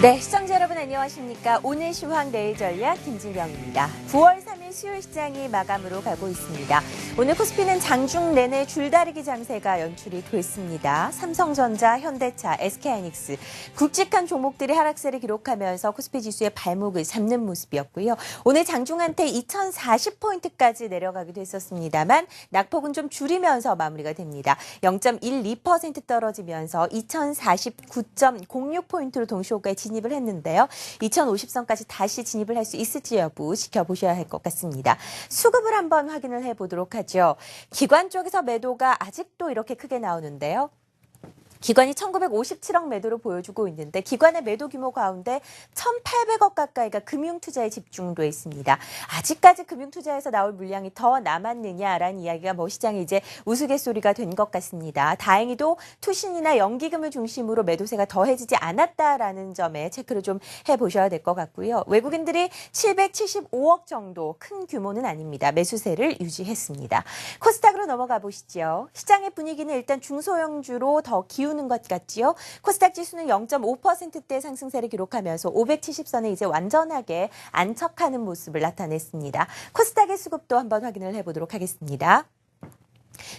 네, 시청자 여러분 안녕하십니까? 오늘 시황 내일 전략 김진경입니다. 9월 3일 수요일 시장이 마감으로 가고 있습니다. 오늘 코스피는 장중 내내 줄다리기 장세가 연출이 됐습니다. 삼성전자, 현대차, SK하이닉스 굵직한 종목들이 하락세를 기록하면서 코스피 지수의 발목을 잡는 모습이었고요. 오늘 장중한테 2040포인트까지 내려가기도 했었습니다만 낙폭은 좀 줄이면서 마무리가 됩니다. 0.12% 떨어지면서 2049.06포인트로 동시호가에 진입을 했는데요. 2050선까지 다시 진입을 할 수 있을지 여부 지켜보셔야 할 것 같습니다. 수급을 한번 확인을 해보도록 하죠. 기관 쪽에서 매도가 아직도 이렇게 크게 나오는데요. 기관이 1957억 매도로 보여주고 있는데 기관의 매도 규모 가운데 1,800억 가까이가 금융투자에 집중돼 있습니다. 아직까지 금융투자에서 나올 물량이 더 남았느냐라는 이야기가 시장에 이제 우스갯소리가 된 것 같습니다. 다행히도 투신이나 연기금을 중심으로 매도세가 더해지지 않았다라는 점에 체크를 좀 해보셔야 될 것 같고요. 외국인들이 775억 정도 큰 규모는 아닙니다. 매수세를 유지했습니다. 코스닥으로 넘어가 보시죠. 시장의 분위기는 일단 중소형주로 더 기우는 것 같지요. 코스닥 지수는 0.5%대 상승세를 기록하면서 570선에 이제 완전하게 안착하는 모습을 나타냈습니다. 코스닥의 수급도 한번 확인을 해보도록 하겠습니다.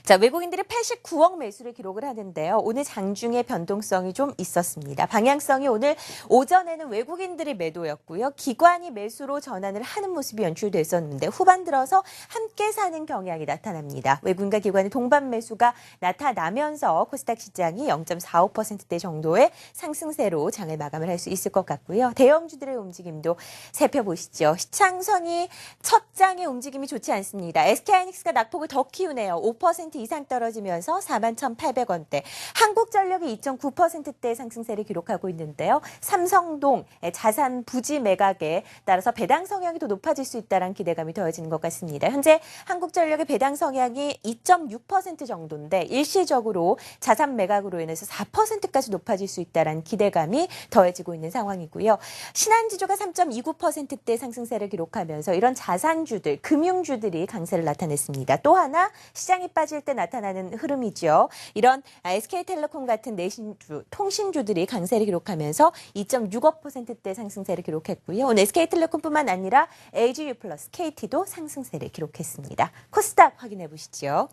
자, 외국인들이 89억 매수를 기록을 하는데요. 오늘 장중에 변동성이 좀 있었습니다. 방향성이 오늘 오전에는 외국인들이 매도였고요. 기관이 매수로 전환을 하는 모습이 연출됐었는데 후반 들어서 함께 사는 경향이 나타납니다. 외국인과 기관의 동반 매수가 나타나면서 코스닥 시장이 0.45%대 정도의 상승세로 장을 마감을 할 수 있을 것 같고요. 대형주들의 움직임도 살펴보시죠. 시장선이 첫 장의 움직임이 좋지 않습니다. SK하이닉스가 낙폭을 더 키우네요. 5% 이상 떨어지면서 41,800원대. 한국전력이 2.9%대의 상승세를 기록하고 있는데요. 삼성동 자산 부지 매각에 따라서 배당 성향이 더 높아질 수 있다는 기대감이 더해지는 것 같습니다. 현재 한국전력의 배당 성향이 2.6% 정도인데 일시적으로 자산 매각으로 인해서 4%까지 높아질 수 있다는 기대감이 더해지고 있는 상황이고요. 신한지주가 3.29%대 상승세를 기록하면서 이런 자산주들, 금융주들이 강세를 나타냈습니다. 또 하나 시장이 빠질 때 나타나는 흐름이죠. 이런 SK텔레콤 같은 내신주, 통신주들이 강세를 기록하면서 2.65%대 상승세를 기록했고요. 오늘 SK텔레콤뿐만 아니라 LG유플러스, KT도 상승세를 기록했습니다. 코스닥 확인해 보시죠.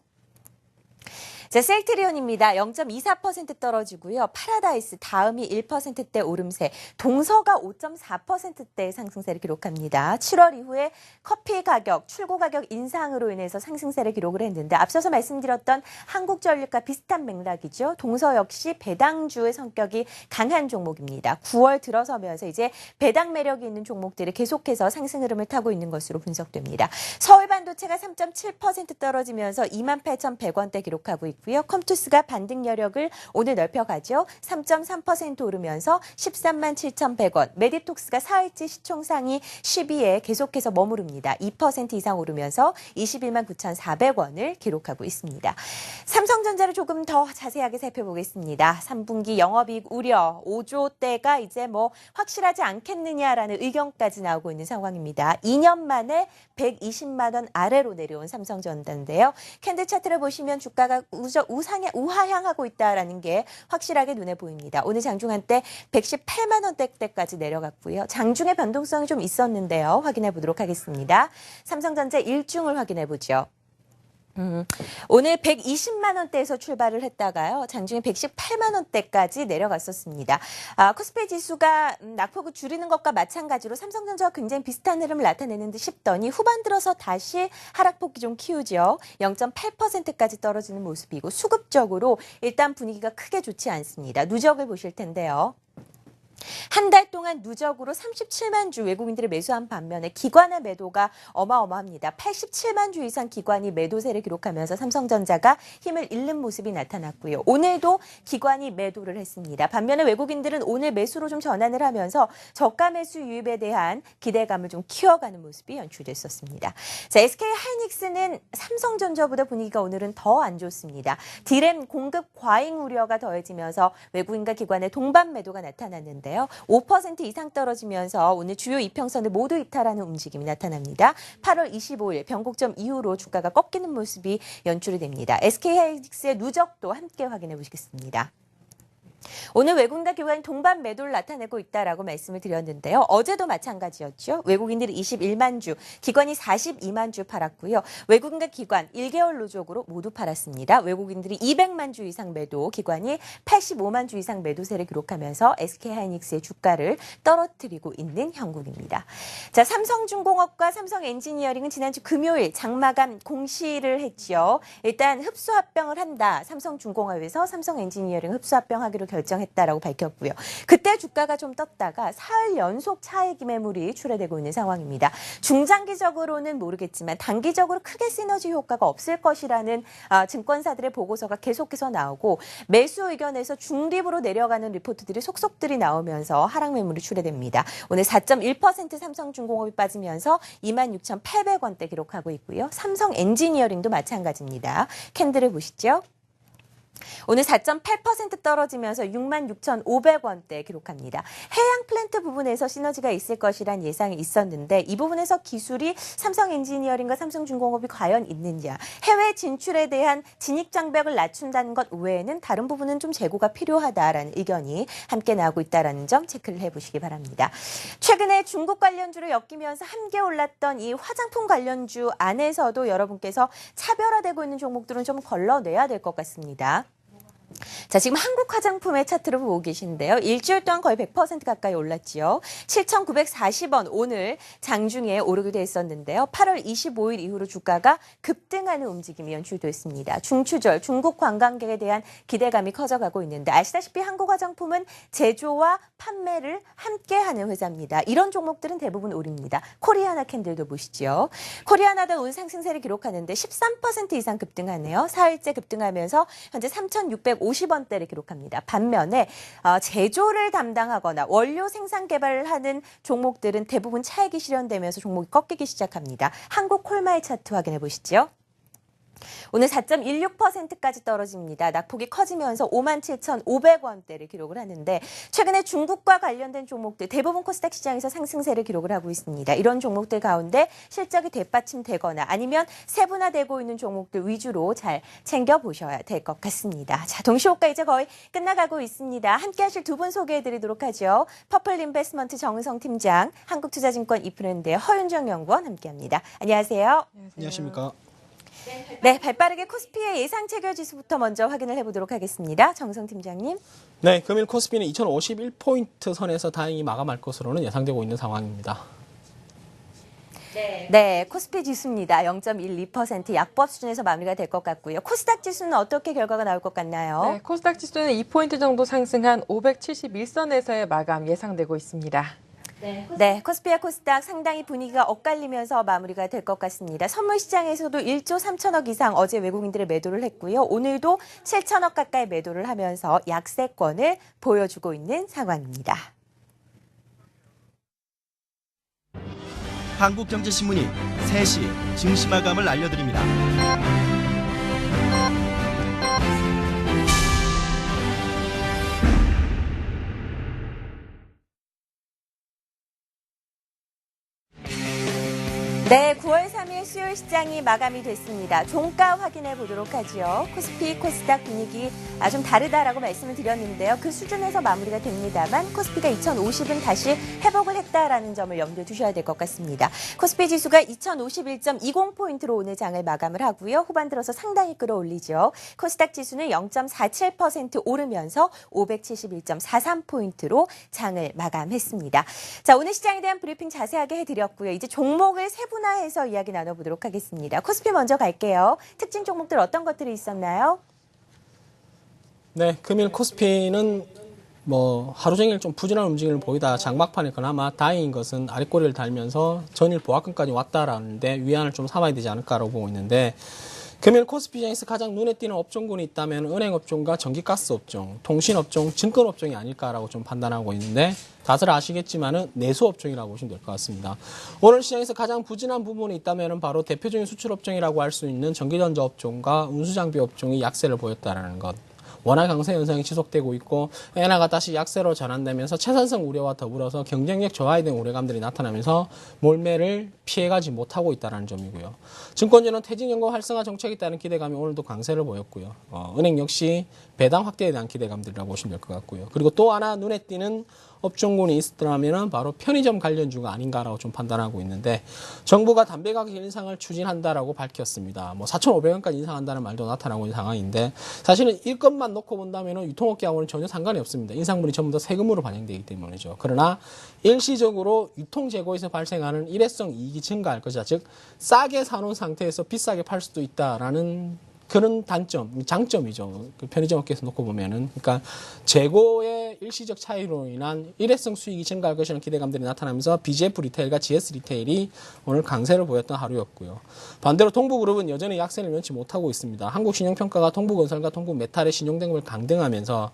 자, 셀트리온입니다. 0.24% 떨어지고요. 파라다이스 다음이 1%대 오름세, 동서가 5.4%대 상승세를 기록합니다. 7월 이후에 커피 가격, 출고 가격 인상으로 인해서 상승세를 기록을 했는데 앞서서 말씀드렸던 한국전력과 비슷한 맥락이죠. 동서 역시 배당주의 성격이 강한 종목입니다. 9월 들어서면서 이제 배당 매력이 있는 종목들이 계속해서 상승 흐름을 타고 있는 것으로 분석됩니다. 서울반도체가 3.7% 떨어지면서 28,100원대 기록하고 있고요. 컴투스가 반등 여력을 오늘 넓혀가죠. 3.3% 오르면서 137,100원. 메디톡스가 4일째 시총상위 10위에 계속해서 머무릅니다. 2% 이상 오르면서 219,400원을 기록하고 있습니다. 삼성전자를 조금 더 자세하게 살펴보겠습니다. 3분기 영업이익 우려 5조대가 이제 확실하지 않겠느냐라는 의견까지 나오고 있는 상황입니다. 2년 만에 120만 원 아래로 내려온 삼성전자인데요. 캔들 차트를 보시면 주가가 우하향하고 있다라는 게 확실하게 눈에 보입니다. 오늘 장중 한때 118만 원대까지 내려갔고요. 장중에 변동성이 좀 있었는데요. 확인해 보도록 하겠습니다. 삼성전자 일중을 확인해 보죠. 오늘 120만 원대에서 출발을 했다가요. 장중에 118만 원대까지 내려갔었습니다. 코스피 지수가 낙폭을 줄이는 것과 마찬가지로 삼성전자와 굉장히 비슷한 흐름을 나타내는 듯 싶더니 후반 들어서 다시 하락폭이 좀 키우죠. 0.8%까지 떨어지는 모습이고 수급적으로 일단 분위기가 크게 좋지 않습니다. 누적을 보실 텐데요. 한 달 동안 누적으로 37만 주 외국인들이 매수한 반면에 기관의 매도가 어마어마합니다. 87만 주 이상 기관이 매도세를 기록하면서 삼성전자가 힘을 잃는 모습이 나타났고요. 오늘도 기관이 매도를 했습니다. 반면에 외국인들은 오늘 매수로 좀 전환을 하면서 저가 매수 유입에 대한 기대감을 좀 키워가는 모습이 연출됐었습니다. 자, SK하이닉스는 삼성전자보다 분위기가 오늘은 더 안 좋습니다. 디램 공급 과잉 우려가 더해지면서 외국인과 기관의 동반 매도가 나타났는데 5% 이상 떨어지면서 오늘 주요 이평선을 모두 이탈하는 움직임이 나타납니다. 8월 25일 변곡점 이후로 주가가 꺾이는 모습이 연출이 됩니다. SK하이닉스의 누적도 함께 확인해 보시겠습니다. 오늘 외국인과 기관이 동반 매도를 나타내고 있다라고 말씀을 드렸는데요. 어제도 마찬가지였죠. 외국인들이 21만 주, 기관이 42만 주 팔았고요. 외국인과 기관 1개월 누적으로 모두 팔았습니다. 외국인들이 200만 주 이상 매도, 기관이 85만 주 이상 매도세를 기록하면서 SK하이닉스의 주가를 떨어뜨리고 있는 형국입니다. 자, 삼성중공업과 삼성엔지니어링은 지난주 금요일 장마감 공시를 했죠. 일단 흡수합병을 한다. 삼성중공업에서 삼성엔지니어링 흡수합병하기로 결정했다라고 밝혔고요. 그때 주가가 좀 떴다가 사흘 연속 차익 매물이 출회되고 있는 상황입니다. 중장기적으로는 모르겠지만 단기적으로 크게 시너지 효과가 없을 것이라는 증권사들의 보고서가 계속해서 나오고 매수 의견에서 중립으로 내려가는 리포트들이 속속들이 나오면서 하락 매물이 출회됩니다. 오늘 4.1% 삼성중공업이 빠지면서 26,800원대 기록하고 있고요. 삼성엔지니어링도 마찬가지입니다. 캔들을 보시죠. 오늘 4.8% 떨어지면서 66,500원대 기록합니다. 해양 플랜트 부분에서 시너지가 있을 것이란 예상이 있었는데 이 부분에서 기술이 삼성엔지니어링과 삼성중공업이 과연 있느냐. 해외 진출에 대한 진입장벽을 낮춘다는 것 외에는 다른 부분은 좀 재고가 필요하다라는 의견이 함께 나오고 있다는 점 체크를 해보시기 바랍니다. 최근에 중국 관련주를 엮이면서 함께 올랐던 이 화장품 관련주 안에서도 여러분께서 차별화되고 있는 종목들은 좀 걸러내야 될 것 같습니다. 자, 지금 한국 화장품의 차트를 보고 계신데요. 일주일 동안 거의 100% 가까이 올랐지요. 7,940원 오늘 장중에 오르기도 했었는데요. 8월 25일 이후로 주가가 급등하는 움직임이 연출됐습니다. 중추절 중국 관광객에 대한 기대감이 커져가고 있는데 아시다시피 한국 화장품은 제조와 판매를 함께하는 회사입니다. 이런 종목들은 대부분 오릅니다. 코리아나 캔들도 보시죠. 코리아나도 오늘 상승세를 기록하는데 13% 이상 급등하네요. 4일째 급등하면서 현재 3,650원대를 기록합니다. 반면에 제조를 담당하거나 원료 생산 개발을 하는 종목들은 대부분 차익이 실현되면서 종목이 꺾이기 시작합니다. 한국 콜마의 차트 확인해 보시죠. 오늘 4.16%까지 떨어집니다. 낙폭이 커지면서 57,500원대를 기록을 하는데 최근에 중국과 관련된 종목들 대부분 코스닥 시장에서 상승세를 기록을 하고 있습니다. 이런 종목들 가운데 실적이 뒷받침되거나 아니면 세분화되고 있는 종목들 위주로 잘 챙겨보셔야 될 것 같습니다. 자, 동시호가 이제 거의 끝나가고 있습니다. 함께 하실 두 분 소개해드리도록 하죠. 퍼플 인베스트먼트 정은성 팀장, 한국투자증권 이프랜드의 허윤정 연구원 함께합니다. 안녕하세요. 안녕하십니까. 네, 발빠르게 코스피의 예상 체결 지수부터 먼저 확인을 해보도록 하겠습니다. 정성 팀장님. 네, 금일 코스피는 2051포인트 선에서 다행히 마감할 것으로는 예상되고 있는 상황입니다. 네, 코스피 지수입니다. 0.12% 약법 수준에서 마무리가 될 것 같고요. 코스닥 지수는 어떻게 결과가 나올 것 같나요? 네, 코스닥 지수는 2포인트 정도 상승한 571선에서의 마감 예상되고 있습니다. 네, 코스피와 코스닥 상당히 분위기가 엇갈리면서 마무리가 될 것 같습니다. 선물 시장에서도 1조 3천억 이상 어제 외국인들의 매도를 했고요. 오늘도 7천억 가까이 매도를 하면서 약세권을 보여주고 있는 상황입니다. 한국경제신문이 3시 증시 마감을 알려드립니다. 네, 9월 3일 수요일 시장이 마감이 됐습니다. 종가 확인해 보도록 하죠. 코스피, 코스닥 분위기 좀 다르다라고 말씀을 드렸는데요. 그 수준에서 마무리가 됩니다만 코스피가 2050은 다시 회복을 했다라는 점을 염두에 두셔야 될 것 같습니다. 코스피 지수가 2051.20포인트로 오늘 장을 마감을 하고요. 후반 들어서 상당히 끌어올리죠. 코스닥 지수는 0.47% 오르면서 571.43포인트로 장을 마감했습니다. 자, 오늘 시장에 대한 브리핑 자세하게 해드렸고요. 이제 종목을 세분화해서 이야기 나눠보도록 하겠습니다. 코스피 먼저 갈게요. 특징 종목들 어떤 것들이 있었나요? 네, 금일 코스피는 하루 종일 좀 부진한 움직임을 보이다 장막판에 그나마 다행인 것은 아랫꼬리를 달면서 전일 보합권까지 왔다라는데 위안을 좀 삼아야 되지 않을까라고 보고 있는데 금일 코스피 시장에서 가장 눈에 띄는 업종군이 있다면 은행업종과 전기가스업종, 통신업종, 증권업종이 아닐까라고 좀 판단하고 있는데 다들 아시겠지만은 내수업종이라고 보시면 될 것 같습니다. 오늘 시장에서 가장 부진한 부분이 있다면 바로 대표적인 수출업종이라고 할 수 있는 전기전자업종과 운수장비업종이 약세를 보였다라는 것. 원화 강세 현상이 지속되고 있고 엔화가 다시 약세로 전환되면서 채산성 우려와 더불어서 경쟁력 저하에 대한 우려감들이 나타나면서 몰매를 피해가지 못하고 있다는 점이고요. 증권주는 퇴직연금 활성화 정책에 따른 기대감이 오늘도 강세를 보였고요. 은행 역시 배당 확대에 대한 기대감들이라고 보시면 될 것 같고요. 그리고 또 하나 눈에 띄는 업종군이 있더라면 바로 편의점 관련주가 아닌가라고 좀 판단하고 있는데 정부가 담배 가격 인상을 추진한다라고 밝혔습니다. 뭐 4,500원까지 인상한다는 말도 나타나고 있는 상황인데 사실은 이것만 놓고 본다면 유통업계하고는 전혀 상관이 없습니다. 인상분이 전부 다 세금으로 반영되기 때문이죠. 그러나 일시적으로 유통재고에서 발생하는 일회성 이익이 증가할 것이다. 즉 싸게 사놓은 상태에서 비싸게 팔 수도 있다라는 그런 장점이죠. 그 편의점업계에서 놓고 보면은. 그러니까 재고의 일시적 차이로 인한 일회성 수익이 증가할 것이라는 기대감들이 나타나면서 BGF 리테일과 GS 리테일이 오늘 강세를 보였던 하루였고요. 반대로 동부그룹은 여전히 약세를 면치 못하고 있습니다. 한국신용평가가 동부건설과 동부메탈의 신용등급을 강등하면서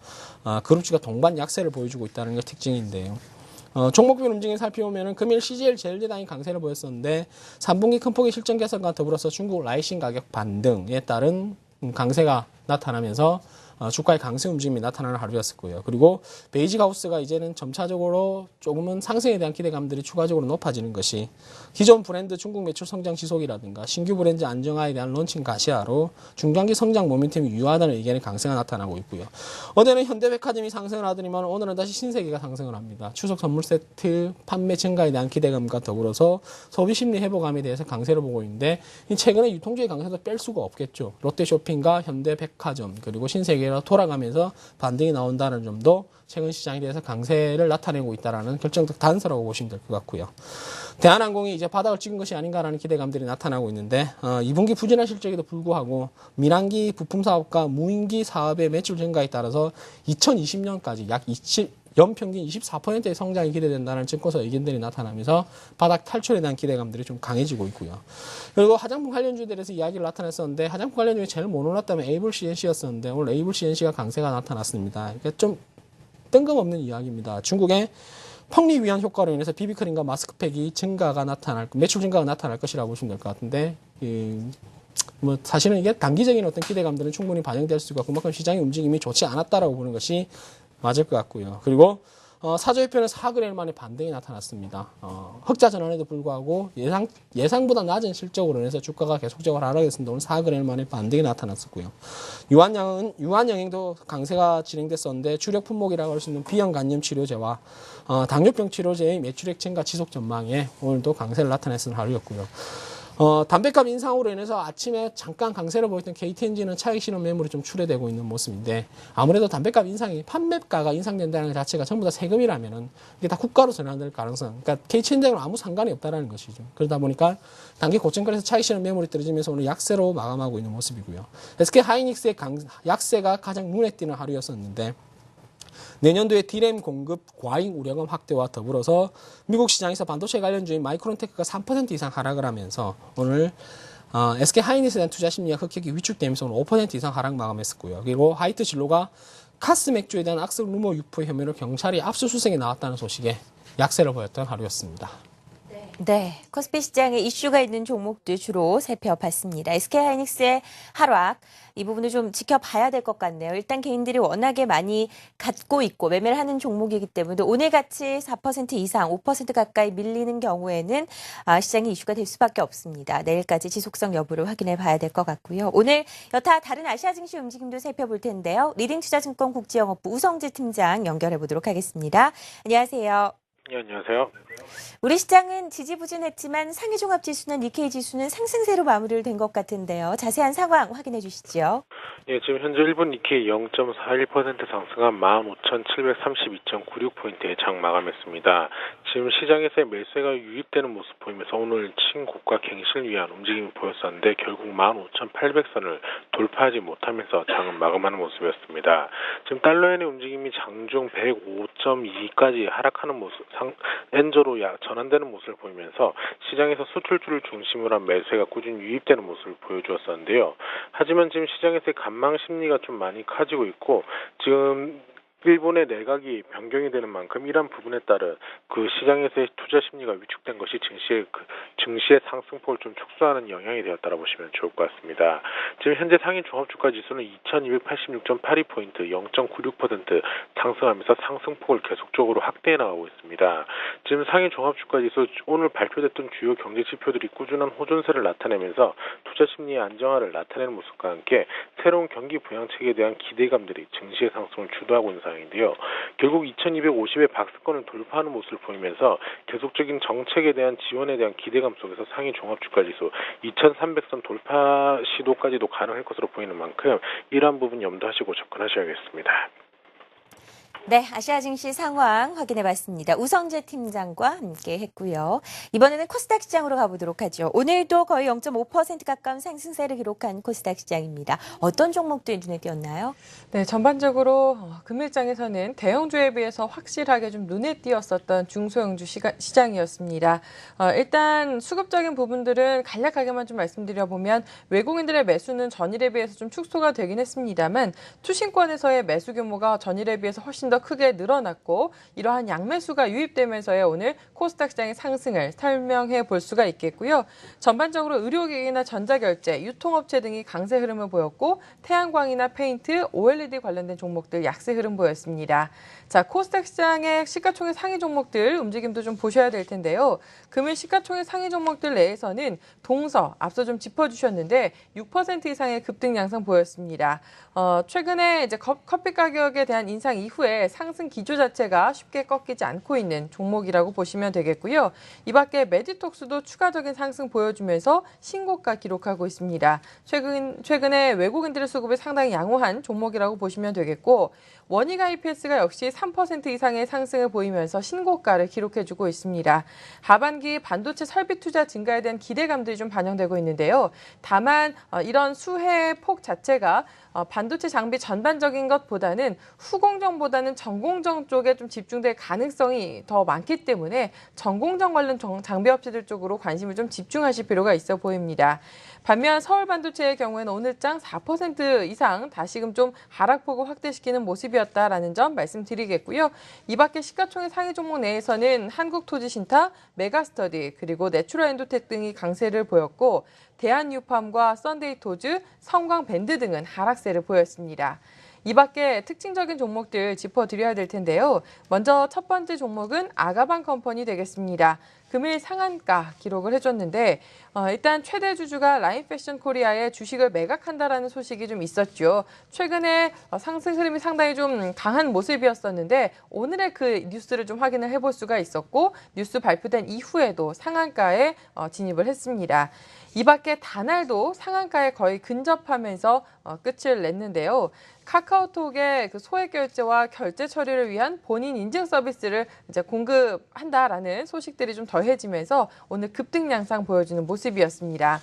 그룹주가 동반 약세를 보여주고 있다는 게 특징인데요. 종목별 움직임 살펴보면 금일 CGL 제일제당이 강세를 보였었는데 3분기 큰폭의 실적 개선과 더불어서 중국 라이신 가격 반등에 따른 강세가 나타나면서 주가의 강세 움직임이 나타나는 하루였었고요. 그리고 베이직하우스가 이제는 점차적으로 조금은 상승에 대한 기대감들이 추가적으로 높아지는 것이 기존 브랜드 중국 매출 성장 지속이라든가 신규 브랜드 안정화에 대한 론칭 가시화로 중장기 성장 모멘텀이 유효하다는 의견의 강세가 나타나고 있고요. 어제는 현대백화점이 상승을 하더니만 오늘은 다시 신세계가 상승을 합니다. 추석 선물 세트 판매 증가에 대한 기대감과 더불어서 소비 심리 회복감에 대해서 강세를 보고 있는데 최근에 유통주의 강세도 뺄 수가 없겠죠. 롯데쇼핑과 현대백화점 그리고 신세계 돌아가면서 반등이 나온다는 점도 최근 시장에 대해서 강세를 나타내고 있다는 결정적 단서라고 보시면 될 것 같고요. 대한항공이 이제 바닥을 찍은 것이 아닌가라는 기대감들이 나타나고 있는데 2분기 부진한 실적에도 불구하고 민항기 부품 사업과 무인기 사업의 매출 증가에 따라서 2020년까지 약 연평균 24%의 성장이 기대된다는 증권사 의견들이 나타나면서 바닥 탈출에 대한 기대감들이 좀 강해지고 있고요. 그리고 화장품 관련주들에서 이야기를 나타냈었는데 화장품 관련 중에 제일 못 올랐다면 에이블 CNC였었는데 오늘 에이블 CNC가 강세가 나타났습니다. 그러니까 좀 뜬금없는 이야기입니다. 중국의 펑리 위안 효과로 인해서 비비크림과 마스크팩이 매출 증가가 나타날 것이라고 보시면 될 것 같은데 뭐 사실은 이게 단기적인 어떤 기대감들은 충분히 반영될 수가 있고 그만큼 시장의 움직임이 좋지 않았다라고 보는 것이 맞을 것 같고요. 그리고 사저협회는 4개월 만에 반등이 나타났습니다. 흑자 전환에도 불구하고 예상보다 낮은 실적으로 인해서 주가가 계속적으로 하락했습니다. 오늘 4개월 만에 반등이 나타났었고요. 유한영행도 강세가 진행됐었는데 주력 품목이라고 할 수 있는 비형 간염 치료제와 당뇨병 치료제의 매출액 증가 지속 전망에 오늘도 강세를 나타냈던 하루였고요. 담배값 인상으로 인해서 아침에 잠깐 강세를 보였던 KTNG는 차익 실현 매물이 좀 출회되고 있는 모습인데 아무래도 담배값 인상이 판매가가 인상된다는 것 자체가 전부 다 세금이라면은 이게 다 국가로 전환될 가능성. 그러니까 KTNG랑 아무 상관이 없다라는 것이죠. 그러다 보니까 단기 고점권에서 차익 실현 매물이 떨어지면서 오늘 약세로 마감하고 있는 모습이고요. SK 하이닉스의 약세가 가장 눈에 띄는 하루였었는데. 내년도에 D램 공급 과잉 우려감 확대와 더불어서 미국 시장에서 반도체 관련주인 마이크론테크가 3% 이상 하락을 하면서 오늘 SK 하이닉스에 대한 투자 심리가 급격히 위축되면서 오늘 5% 이상 하락 마감했었고요. 그리고 화이트 진로가 카스 맥주에 대한 악성 루머 유포 혐의로 경찰이 압수수색에 나왔다는 소식에 약세를 보였던 하루였습니다. 네, 코스피 시장에 이슈가 있는 종목들 주로 살펴봤습니다. SK하이닉스의 하락, 이 부분을 좀 지켜봐야 될 것 같네요. 일단 개인들이 워낙에 많이 갖고 있고 매매를 하는 종목이기 때문에 오늘 같이 4% 이상, 5% 가까이 밀리는 경우에는 시장이 이슈가 될 수밖에 없습니다. 내일까지 지속성 여부를 확인해 봐야 될 것 같고요. 오늘 여타 다른 아시아 증시 움직임도 살펴볼 텐데요. 리딩투자증권 국제영업부 우성재 팀장 연결해 보도록 하겠습니다. 안녕하세요. 네, 안녕하세요. 우리 시장은 지지부진했지만 상해종합지수나 니케이지수는 상승세로 마무리를 된 것 같은데요. 자세한 상황 확인해 주시죠. 예, 지금 현재 1분 니케이 0.41% 상승한 15,732.96포인트에 장 마감했습니다. 지금 시장에서의 매수가 유입되는 모습 보이면서 오늘 친고가 갱신을 위한 움직임이 보였었는데 결국 15,800선을 돌파하지 못하면서 장은 마감하는 모습이었습니다. 지금 달러엔의 움직임이 장중 105.2까지 하락하는 모습, 엔저로 전환되는 모습을 보이면서 시장에서 수출주를 중심으로 한 매수가 꾸준히 유입되는 모습을 보여주었었는데요. 하지만 지금 시장에서의 관망 심리가 좀 많이 커지고 있고 지금 일본의 내각이 변경이 되는 만큼 이러한 부분에 따라 그 시장에서의 투자 심리가 위축된 것이 증시의 증시의 상승폭을 좀 축소하는 영향이 되었다고 보시면 좋을 것 같습니다. 지금 현재 상위 종합주가 지수는 2286.82포인트 0.96% 상승하면서 상승폭을 계속적으로 확대해 나가고 있습니다. 지금 상위 종합주가 지수 오늘 발표됐던 주요 경제 지표들이 꾸준한 호전세를 나타내면서 투자 심리의 안정화를 나타내는 모습과 함께 새로운 경기 부양책에 대한 기대감들이 증시의 상승을 주도하고 있는 상황인데요. 결국 2250의 박스권을 돌파하는 모습을 보이면서 계속적인 정책에 대한 지원에 대한 기대감 속에서 상위 종합주가 지수 2300선 돌파 시도까지도 가능할 것으로 보이는 만큼 이러한 부분 염두하시고 접근하셔야겠습니다. 네, 아시아 증시 상황 확인해봤습니다. 우성재 팀장과 함께 했고요. 이번에는 코스닥 시장으로 가보도록 하죠. 오늘도 거의 0.5% 가까운 상승세를 기록한 코스닥 시장입니다. 어떤 종목들이 눈에 띄었나요? 네, 전반적으로 금일장에서는 대형주에 비해서 확실하게 좀 눈에 띄었었던 중소형주 시장이었습니다. 일단 수급적인 부분들은 간략하게만 좀 말씀드려보면 외국인들의 매수는 전일에 비해서 좀 축소가 되긴 했습니다만 투신권에서의 매수 규모가 전일에 비해서 훨씬 더 크게 늘어났고 이러한 양매수가 유입되면서의 오늘 코스닥 시장의 상승을 설명해 볼 수가 있겠고요. 전반적으로 의료기기나 전자결제, 유통업체 등이 강세 흐름을 보였고 태양광이나 페인트, OLED 관련된 종목들 약세 흐름 보였습니다. 자, 코스닥 시장의 시가총액 상위 종목들 움직임도 좀 보셔야 될 텐데요. 금일 시가총액 상위 종목들 내에서는 동서 앞서 좀 짚어주셨는데 6% 이상의 급등 양상 보였습니다. 최근에 이제 커피 가격에 대한 인상 이후에 상승 기조 자체가 쉽게 꺾이지 않고 있는 종목이라고 보시면 되겠고요. 이 밖에 메디톡스도 추가적인 상승 보여주면서 신고가 기록하고 있습니다. 최근에 외국인들의 수급이 상당히 양호한 종목이라고 보시면 되겠고 원익 IPS가 역시 3% 이상의 상승을 보이면서 신고가를 기록해주고 있습니다. 하반기 반도체 설비 투자 증가에 대한 기대감들이 좀 반영되고 있는데요. 다만 이런 수혜의 폭 자체가 반도체 장비 전반적인 것보다는 후공정보다는 전공정 쪽에 좀 집중될 가능성이 더 많기 때문에 전공정 관련 장비 업체들 쪽으로 관심을 좀 집중하실 필요가 있어 보입니다. 반면 서울반도체의 경우에는 오늘장 4% 이상 다시금 좀 하락폭을 확대시키는 모습이었다라는 점 말씀드리겠고요. 이 밖에 시가총액 상위 종목 내에서는 한국토지신탁, 메가스터디 그리고 내추럴엔도텍 등이 강세를 보였고 대한유팜과 썬데이토즈, 성광밴드 등은 하락세를 보였습니다. 이 밖에 특징적인 종목들 짚어드려야 될 텐데요. 먼저 첫 번째 종목은 아가방 컴퍼니 되겠습니다. 금일 상한가 기록을 해줬는데 일단 최대 주주가 라인패션 코리아의 주식을 매각한다라는 소식이 좀 있었죠. 최근에 상승 흐름이 상당히 좀 강한 모습이었었는데 오늘의 그 뉴스를 좀 확인을 해볼 수가 있었고 뉴스 발표된 이후에도 상한가에 진입을 했습니다. 이 밖에 다날도 상한가에 거의 근접하면서 끝을 냈는데요. 카카오톡의 그 소액 결제와 결제 처리를 위한 본인 인증 서비스를 이제 공급한다라는 소식들이 좀 더해지면서 오늘 급등 양상 보여주는 모습이었습니다.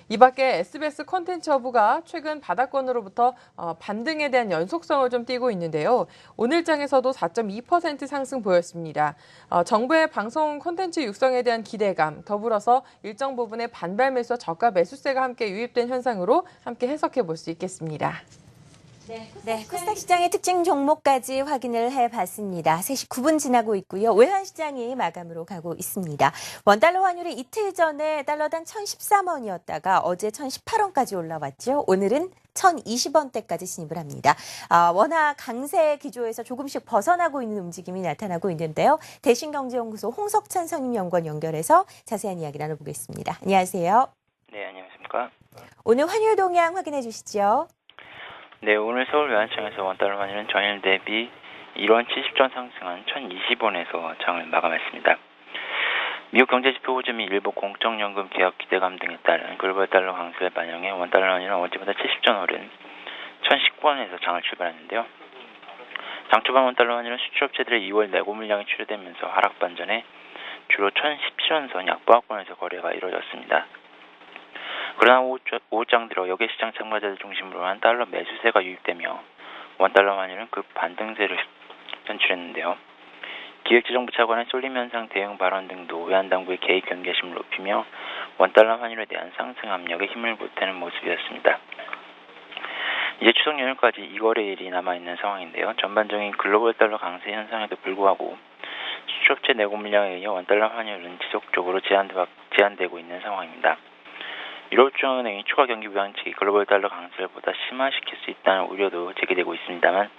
이 밖에 SBS 콘텐츠 허브가 최근 바닥권으로부터 반등에 대한 연속성을 좀 띠고 있는데요. 오늘장에서도 4.2% 상승 보였습니다. 정부의 방송 콘텐츠 육성에 대한 기대감, 더불어서 일정 부분의 반발 매수와 저가 매수세가 함께 유입된 현상으로 함께 해석해 볼 수 있겠습니다. 네, 코스닥 시장의 특징 종목까지 확인을 해봤습니다. 3시 9분 지나고 있고요. 외환시장이 마감으로 가고 있습니다. 원달러 환율이 이틀 전에 달러당 1,013원이었다가 어제 1,018원까지 올라왔죠. 오늘은 1,020원대까지 진입을 합니다. 워낙 강세 기조에서 조금씩 벗어나고 있는 움직임이 나타나고 있는데요. 대신경제연구소 홍석찬 선임연구원 연결해서 자세한 이야기 나눠보겠습니다. 안녕하세요. 네, 안녕하십니까. 오늘 환율 동향 확인해 주시죠. 네, 오늘 서울 외환시장에서 원달러 환율은 전일 대비 1원 70전 상승한 1,020원에서 장을 마감했습니다. 미국 경제지표 호조 및 일부 공적연금 개혁 기대감 등에 따른 글로벌 달러 강세를 반영해 원달러 환율은 어제보다 70전 오른 1,019원에서 장을 출발했는데요. 장 초반 원달러 환율은 수출업체들의 2월 내고 물량이 출하되면서 하락 반전에 주로 1,017원선 약보합권에서 거래가 이루어졌습니다. 그러나 오후장 들어 여객시장 참가자들 중심으로 한 달러 매수세가 유입되며 원달러 환율은 급 반등세를 연출했는데요. 기획재정부 차관의 쏠림 현상 대응 발언 등도 외환당국의 개입 경계심을 높이며 원달러 환율에 대한 상승 압력에 힘을 보태는 모습이었습니다. 이제 추석 연휴까지 2거래일이 남아있는 상황인데요. 전반적인 글로벌 달러 강세 현상에도 불구하고 수출업체 내고 물량에 의해 원달러 환율은 지속적으로 제한받고 제한되고 있는 상황입니다. 유럽중앙은행이 추가 경기 부양 측이 글로벌 달러 강세를 보다 심화시킬 수 있다는 우려도 제기되고 있습니다만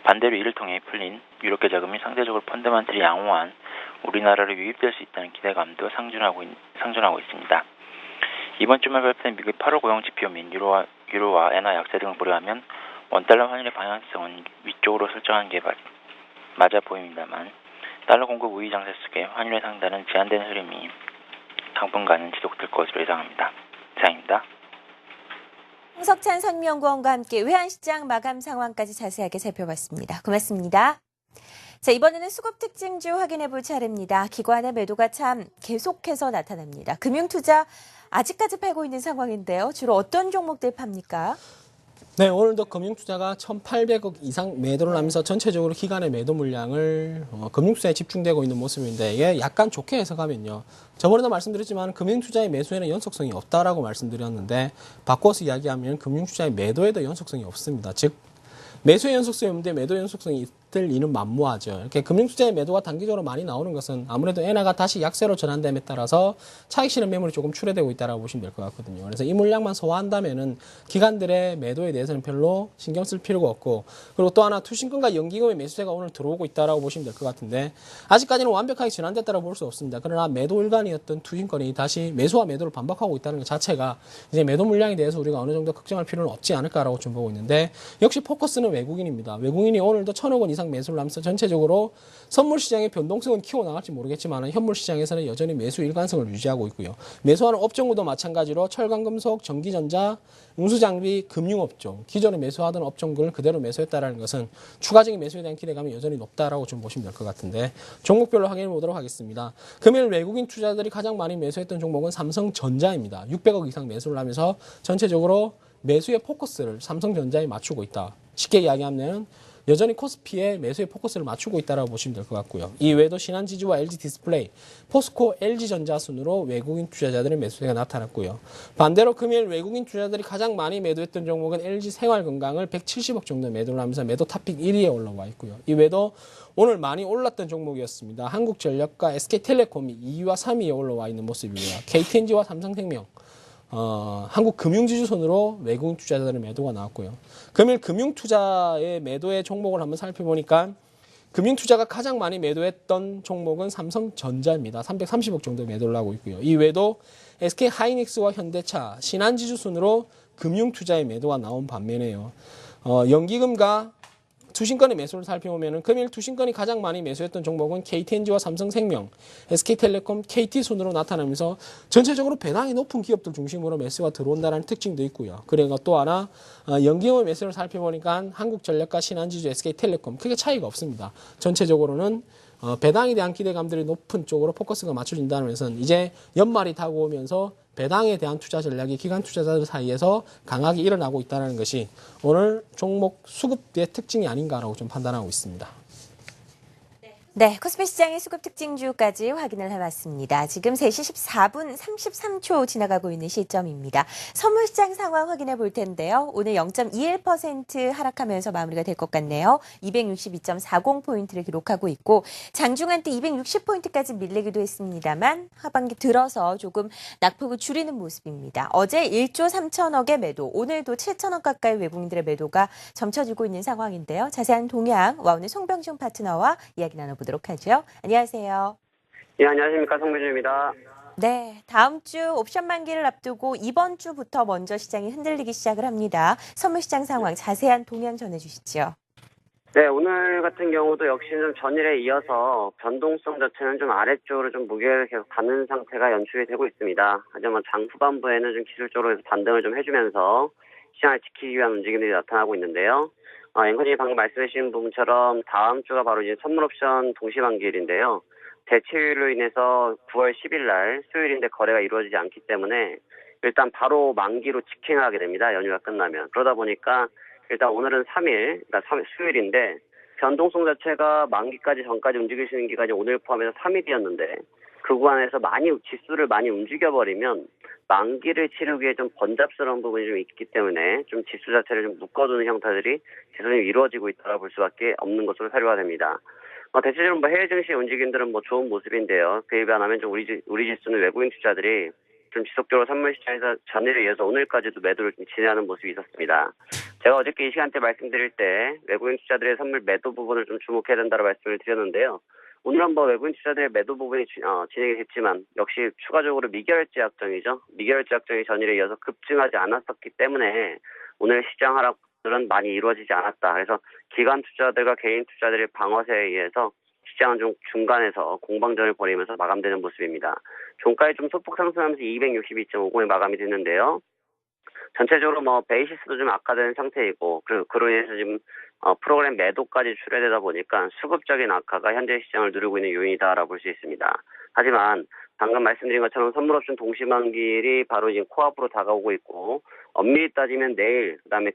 반대로 이를 통해 풀린 유럽계 자금이 상대적으로 펀더멘털이 양호한 우리나라로 유입될 수 있다는 기대감도 상존하고 있습니다. 이번 주말 발표된 미국 8월 고용 지표 및 유로와 엔화 약세 등을 고려하면 원달러 환율의 방향성은 위쪽으로 설정한 게 맞아 보입니다만 달러 공급 우위 장세 속에 환율의 상단은 제한되는 흐름이 당분간은 지속될 것으로 예상합니다. 이상입니다. 홍석찬 선미연구원과 함께 외환시장 마감 상황까지 자세하게 살펴봤습니다. 고맙습니다. 자, 이번에는 수급 특징주 확인해 볼 차례입니다. 기관의 매도가 참 계속해서 나타납니다. 금융투자 아직까지 팔고 있는 상황인데요. 주로 어떤 종목들 팝니까? 네, 오늘도 금융투자가 1,800억 이상 매도를 하면서 전체적으로 기관의 매도 물량을 금융투자에 집중되고 있는 모습인데 이게 약간 좋게 해석하면요. 저번에도 말씀드렸지만 금융투자의 매수에는 연속성이 없다라고 말씀드렸는데 바꿔서 이야기하면 금융투자의 매도에도 연속성이 없습니다. 즉 매수의 연속성이 없는데 매도 연속성이 있을 리는 만무하죠. 이렇게 금융투자의 매도가 단기적으로 많이 나오는 것은 아무래도 엔화가 다시 약세로 전환됨에 따라서 차익 실현 매물이 조금 출회되고 있다고 보시면 될 것 같거든요. 그래서 이 물량만 소화한다면은 기관들의 매도에 대해서는 별로 신경 쓸 필요가 없고, 그리고 또 하나 투신권과 연기금의 매수세가 오늘 들어오고 있다고 보시면 될 것 같은데 아직까지는 완벽하게 전환됐다고 볼 수 없습니다. 그러나 매도 일관이었던 투신권이 다시 매수와 매도를 반복하고 있다는 것 자체가 이제 매도 물량에 대해서 우리가 어느 정도 걱정할 필요는 없지 않을까라고 좀 보고 있는데, 역시 포커스는 외국인입니다. 외국인이 오늘도 1,000억 원 이상 매수를 하면서 전체적으로 선물 시장의 변동성은 키워나갈지 모르겠지만 현물 시장에서는 여전히 매수 일관성을 유지하고 있고요. 매수하는 업종도 마찬가지로 철강, 금속, 전기전자, 운수장비, 금융업종, 기존에 매수하던 업종들을 그대로 매수했다는 것은 추가적인 매수에 대한 기대감이 여전히 높다라고 좀 보시면 될 것 같은데, 종목별로 확인해 보도록 하겠습니다. 금일 외국인 투자들이 가장 많이 매수했던 종목은 삼성전자입니다. 600억 이상 매수를 하면서 전체적으로 매수의 포커스를 삼성전자에 맞추고 있다. 쉽게 이야기하면 여전히 코스피에 매수의 포커스를 맞추고 있다고 보시면 될 것 같고요. 이 외에도 신한지주와 LG디스플레이, 포스코, LG전자 순으로 외국인 투자자들의 매수세가 나타났고요. 반대로 금일 외국인 투자자들이 가장 많이 매도했던 종목은 LG생활건강을 170억 정도 매도를 하면서 매도 탑픽 1위에 올라와 있고요. 이 외에도 오늘 많이 올랐던 종목이었습니다. 한국전력과 SK텔레콤이 2위와 3위에 올라와 있는 모습이고요. KTNG와 삼성생명, 한국금융지주 손으로 외국인 투자자들의 매도가 나왔고요. 금일 금융투자의 매도의 종목을 한번 살펴보니까 금융투자가 가장 많이 매도했던 종목은 삼성전자입니다. 330억 정도 매도를 하고 있고요. 이 외에도 SK하이닉스와 현대차, 신한지주 순으로 금융투자의 매도가 나온 반면에요. 연기금과 투신권의 매수를 살펴보면 금일 투신권이 가장 많이 매수했던 종목은 KTNG와 삼성생명, SK텔레콤, KT 순으로 나타나면서 전체적으로 배당이 높은 기업들 중심으로 매수가 들어온다는 특징도 있고요. 그리고 또 하나 연기금의 매수를 살펴보니까 한국전력과 신한지주, SK텔레콤 크게 차이가 없습니다. 전체적으로는 배당에 대한 기대감들이 높은 쪽으로 포커스가 맞춰진다는 것은 이제 연말이 다가오면서 배당에 대한 투자 전략이 기관 투자자들 사이에서 강하게 일어나고 있다는 것이 오늘 종목 수급의 특징이 아닌가라고 좀 판단하고 있습니다. 네, 코스피 시장의 수급 특징주까지 확인을 해봤습니다. 지금 3시 14분 33초 지나가고 있는 시점입니다. 선물시장 상황 확인해 볼 텐데요. 오늘 0.21% 하락하면서 마무리가 될 것 같네요. 262.40포인트를 기록하고 있고 장중한 때 260포인트까지 밀리기도 했습니다만 하반기 들어서 조금 낙폭을 줄이는 모습입니다. 어제 1조 3천억의 매도, 오늘도 7천억 가까이 외국인들의 매도가 점쳐지고 있는 상황인데요. 자세한 동향 와우는 송병준 파트너와 이야기 나눠보도록 하죠. 안녕하세요. 예, 안녕하십니까. 송병준입니다. 네, 다음 주 옵션 만기를 앞두고 이번 주부터 먼저 시장이 흔들리기 시작을 합니다. 선물시장 상황 자세한 동향 전해주시죠. 네, 오늘 같은 경우도 역시 좀 전일에 이어서 변동성 자체는 좀 아래쪽으로 좀 무게를 계속 받는 상태가 연출이 되고 있습니다. 하지만 장 후반부에는 좀 기술적으로 반등을 좀 해주면서 시장을 지키기 위한 움직임들이 나타나고 있는데요. 앵커님이 방금 말씀하신 부분처럼 다음 주가 바로 이제 선물옵션 동시만기일인데요. 대체율로 인해서 9월 10일 날 수요일인데 거래가 이루어지지 않기 때문에 일단 바로 만기로 직행을 하게 됩니다. 연휴가 끝나면. 그러다 보니까 일단 오늘은 3일, 그러니까 수요일인데 변동성 자체가 만기까지 전까지 움직일 수 있는 기간이 오늘 포함해서 3일이었는데 그 구간에서 지수를 많이 움직여버리면 만기를 치르기에 좀 번잡스러운 부분이 좀 있기 때문에 좀 지수 자체를 좀 묶어두는 형태들이 계속 이루어지고 있다고 볼 수밖에 없는 것으로 사료가 됩니다. 대체적으로 해외 증시 움직임들은 좋은 모습인데요. 그에 비하면 좀 우리 지수는 외국인 투자들이 좀 지속적으로 선물 시장에서 전일에 이어서 오늘까지도 매도를 좀 진행하는 모습이 있었습니다. 제가 어저께 이 시간대 말씀드릴 때 외국인 투자들의 선물 매도 부분을 좀 주목해야 된다고 말씀을 드렸는데요. 오늘 한번 외국인 투자들의 매도 부분이 진행이 됐지만 역시 추가적으로 미결제 약정이죠. 미결제 약정이 전일에 이어서 급증하지 않았었기 때문에 오늘 시장 하락들은 많이 이루어지지 않았다. 그래서 기관 투자들과 개인 투자들의 방어세에 의해서 시장은 좀 중간에서 공방전을 벌이면서 마감되는 모습입니다. 종가에 좀 소폭 상승하면서 262.50에 마감이 됐는데요. 전체적으로 베이시스도 좀 악화되는 상태이고 그로 인해서 지금 프로그램 매도까지 출회되다 보니까 수급적인 악화가 현재 시장을 누르고 있는 요인이다라고 볼 수 있습니다. 하지만 방금 말씀드린 것처럼 선물옵션 동시만기일이 바로 지금 코앞으로 다가오고 있고 엄밀히 따지면 내일, 그다음에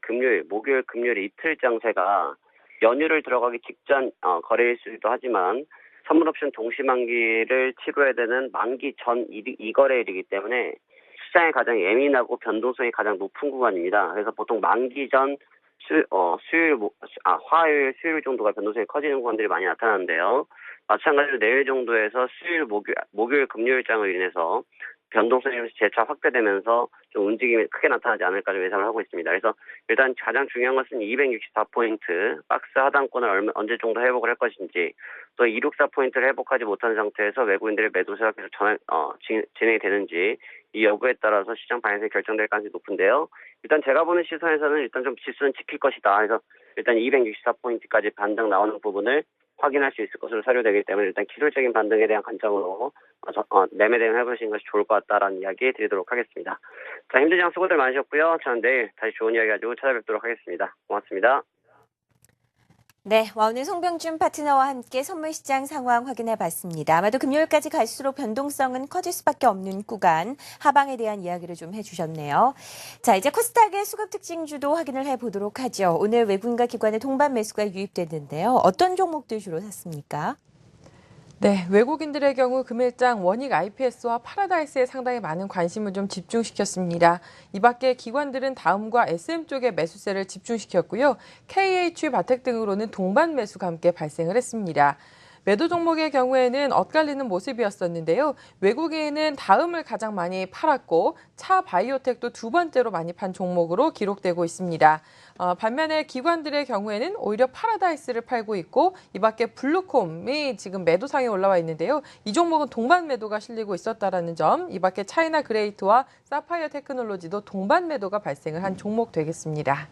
목요일, 금요일 이틀 장세가 연휴를 들어가기 직전 거래일 수도 하지만 선물옵션 동시만기를 치러야 되는 만기 전 이 거래일이기 때문에 시장이 가장 예민하고 변동성이 가장 높은 구간입니다. 그래서 보통 만기 전 화요일, 수요일 정도가 변동성이 커지는 구간들이 많이 나타나는데요. 마찬가지로 내일 정도에서 수요일, 목요일, 금요일장을 인해서 변동성이 재차 확대되면서 좀 움직임이 크게 나타나지 않을까 좀 예상을 하고 있습니다. 그래서 일단 가장 중요한 것은 264포인트 박스 하단권을 언제 정도 회복을 할 것인지 또 264포인트를 회복하지 못한 상태에서 외국인들의 매도세가 계속 진행이 되는지 이 여부에 따라서 시장 방향성이 결정될 가능성이 높은데요. 일단 제가 보는 시선에서는 일단 좀 지수는 지킬 것이다. 그래서 일단 264포인트까지 반등 나오는 부분을 확인할 수 있을 것으로 사료되기 때문에 일단 기술적인 반등에 대한 관점으로 매매 대응 해보시는 것이 좋을 것 같다라는 이야기 드리도록 하겠습니다. 자, 힘든 시간 수고들 많으셨고요. 저는 내일 다시 좋은 이야기 가지고 찾아뵙도록 하겠습니다. 고맙습니다. 네, 오늘 송병준 파트너와 함께 선물시장 상황 확인해 봤습니다. 아마도 금요일까지 갈수록 변동성은 커질 수밖에 없는 구간, 하방에 대한 이야기를 좀 해주셨네요. 자, 이제 코스닥의 수급 특징주도 확인을 해보도록 하죠. 오늘 외국인과 기관의 동반 매수가 유입됐는데요. 어떤 종목들 주로 샀습니까? 네, 외국인들의 경우 금일장 원익 IPS와 파라다이스에 상당히 많은 관심을 좀 집중시켰습니다. 이 밖에 기관들은 다음과 SM 쪽에 매수세를 집중시켰고요. KH 바텍 등으로는 동반 매수가 함께 발생을 했습니다. 매도 종목의 경우에는 엇갈리는 모습이었었는데요. 외국인은 다음을 가장 많이 팔았고 차 바이오텍도 두 번째로 많이 판 종목으로 기록되고 있습니다. 반면에 기관들의 경우에는 오히려 파라다이스를 팔고 있고 이 밖에 블루콤이 지금 매도상에 올라와 있는데요. 이 종목은 동반 매도가 실리고 있었다는 점, 이 밖에 차이나 그레이트와 사파이어 테크놀로지도 동반 매도가 발생을 한 종목 되겠습니다.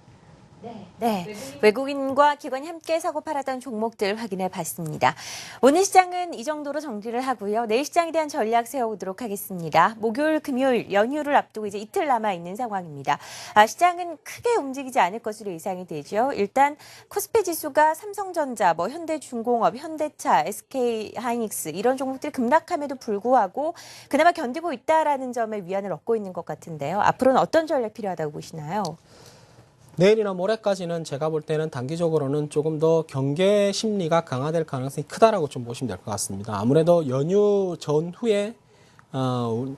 네, 외국인과 기관이 함께 사고 팔았던 종목들 확인해 봤습니다. 오늘 시장은 이 정도로 정리를 하고요. 내일 시장에 대한 전략 세워보도록 하겠습니다. 목요일, 금요일 연휴를 앞두고 이제 이틀 남아 있는 상황입니다. 시장은 크게 움직이지 않을 것으로 예상이 되죠. 일단 코스피 지수가 삼성전자, 현대중공업, 현대차, SK하이닉스 이런 종목들이 급락함에도 불구하고 그나마 견디고 있다라는 점에 위안을 얻고 있는 것 같은데요. 앞으로는 어떤 전략 필요하다고 보시나요? 내일이나 모레까지는 제가 볼 때는 단기적으로는 조금 더 경계 심리가 강화될 가능성이 크다라고 좀 보시면 될 것 같습니다. 아무래도 연휴 전후에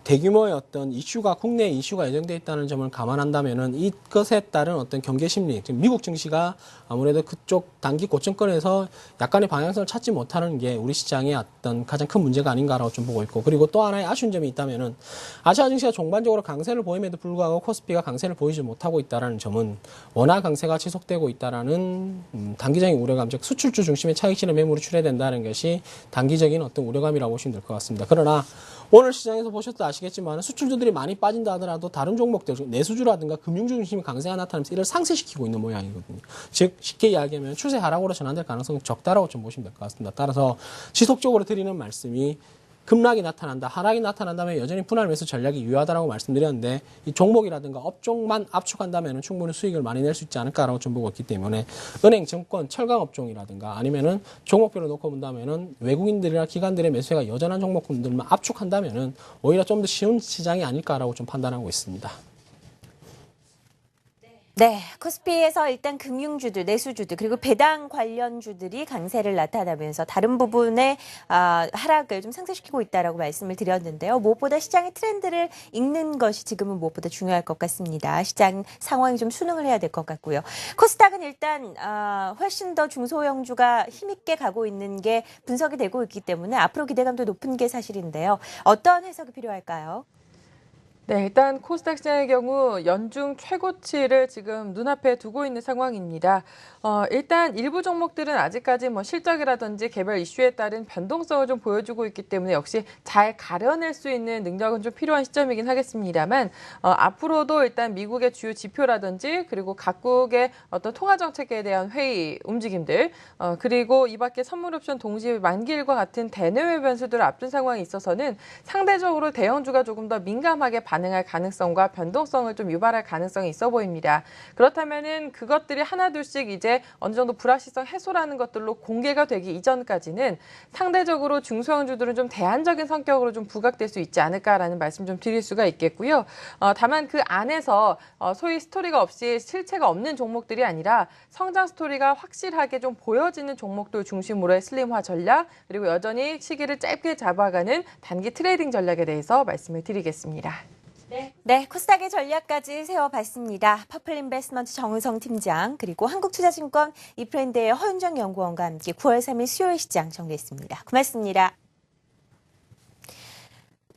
대규모의 어떤 이슈가 국내 이슈가 예정돼 있다는 점을 감안한다면은 이것에 따른 어떤 경계 심리, 지금 미국 증시가 아무래도 그쪽 단기 고점권에서 약간의 방향성을 찾지 못하는 게 우리 시장의 어떤 가장 큰 문제가 아닌가라고 좀 보고 있고, 그리고 또 하나의 아쉬운 점이 있다면은 아시아 증시가 종반적으로 강세를 보임에도 불구하고 코스피가 강세를 보이지 못하고 있다라는 점은 원화 강세가 지속되고 있다라는 단기적인 우려감, 즉 수출주 중심의 차익실현 매물이 출회된다는 것이 단기적인 어떤 우려감이라고 보시면 될 것 같습니다. 그러나 오늘 시장에서 보셔도 아시겠지만 수출주들이 많이 빠진다 하더라도 다른 종목들, 내수주라든가 금융주 중심의 강세가 나타나면서 이를 상쇄시키고 있는 모양이거든요. 즉 쉽게 이야기하면 추세 하락으로 전환될 가능성은 적다라고 좀 보시면 될 것 같습니다. 따라서 지속적으로 드리는 말씀이 급락이 나타난다, 하락이 나타난다면 여전히 분할 매수 전략이 유효하다고 말씀드렸는데 이 종목이라든가 업종만 압축한다면 충분히 수익을 많이 낼 수 있지 않을까라고 좀 보고 있기 때문에 은행, 증권, 철강 업종이라든가 아니면은 종목별로 놓고 본다면은 외국인들이나 기관들의 매수가 여전한 종목군들만 압축한다면은 오히려 좀 더 쉬운 시장이 아닐까라고 좀 판단하고 있습니다. 네, 코스피에서 일단 금융주들, 내수주들 그리고 배당 관련주들이 강세를 나타나면서 다른 부분의 하락을 좀 상쇄시키고 있다라고 말씀을 드렸는데요. 무엇보다 시장의 트렌드를 읽는 것이 지금은 무엇보다 중요할 것 같습니다. 시장 상황이 좀 순응을 해야 될 것 같고요. 코스닥은 일단 훨씬 더 중소형주가 힘있게 가고 있는 게 분석이 되고 있기 때문에 앞으로 기대감도 높은 게 사실인데요. 어떤 해석이 필요할까요? 네, 일단 코스닥 시장의 경우 연중 최고치를 지금 눈앞에 두고 있는 상황입니다. 일단 일부 종목들은 아직까지 뭐 실적이라든지 개별 이슈에 따른 변동성을 좀 보여주고 있기 때문에 역시 잘 가려낼 수 있는 능력은 좀 필요한 시점이긴 하겠습니다만 앞으로도 일단 미국의 주요 지표라든지 그리고 각국의 어떤 통화 정책에 대한 회의 움직임들 그리고 이 밖에 선물 옵션 동시 만기일과 같은 대내외 변수들을 앞둔 상황이 있어서는 상대적으로 대형주가 조금 더 민감하게 반응할 가능성과 변동성을 좀 유발할 가능성이 있어 보입니다. 그렇다면은 그것들이 하나둘씩 이제 어느 정도 불확실성 해소라는 것들로 공개가 되기 이전까지는 상대적으로 중소형주들은 좀 대안적인 성격으로 좀 부각될 수 있지 않을까라는 말씀 좀 드릴 수가 있겠고요. 다만 그 안에서 소위 스토리가 없이 실체가 없는 종목들이 아니라 성장 스토리가 확실하게 좀 보여지는 종목들 중심으로의 슬림화 전략 그리고 여전히 시기를 짧게 잡아가는 단기 트레이딩 전략에 대해서 말씀을 드리겠습니다. 네, 코스닥의 전략까지 세워봤습니다. 퍼플인베스트먼트 정우성 팀장 그리고 한국투자증권 이프랜드의 허윤정 연구원과 함께 9월 3일 수요일 시장 정리했습니다. 고맙습니다.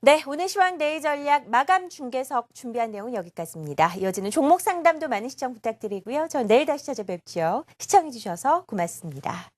네, 오늘 시황 내일 전략 마감 중계석 준비한 내용은 여기까지입니다. 이어지는 종목 상담도 많은 시청 부탁드리고요. 전 내일 다시 찾아뵙죠. 시청해주셔서 고맙습니다.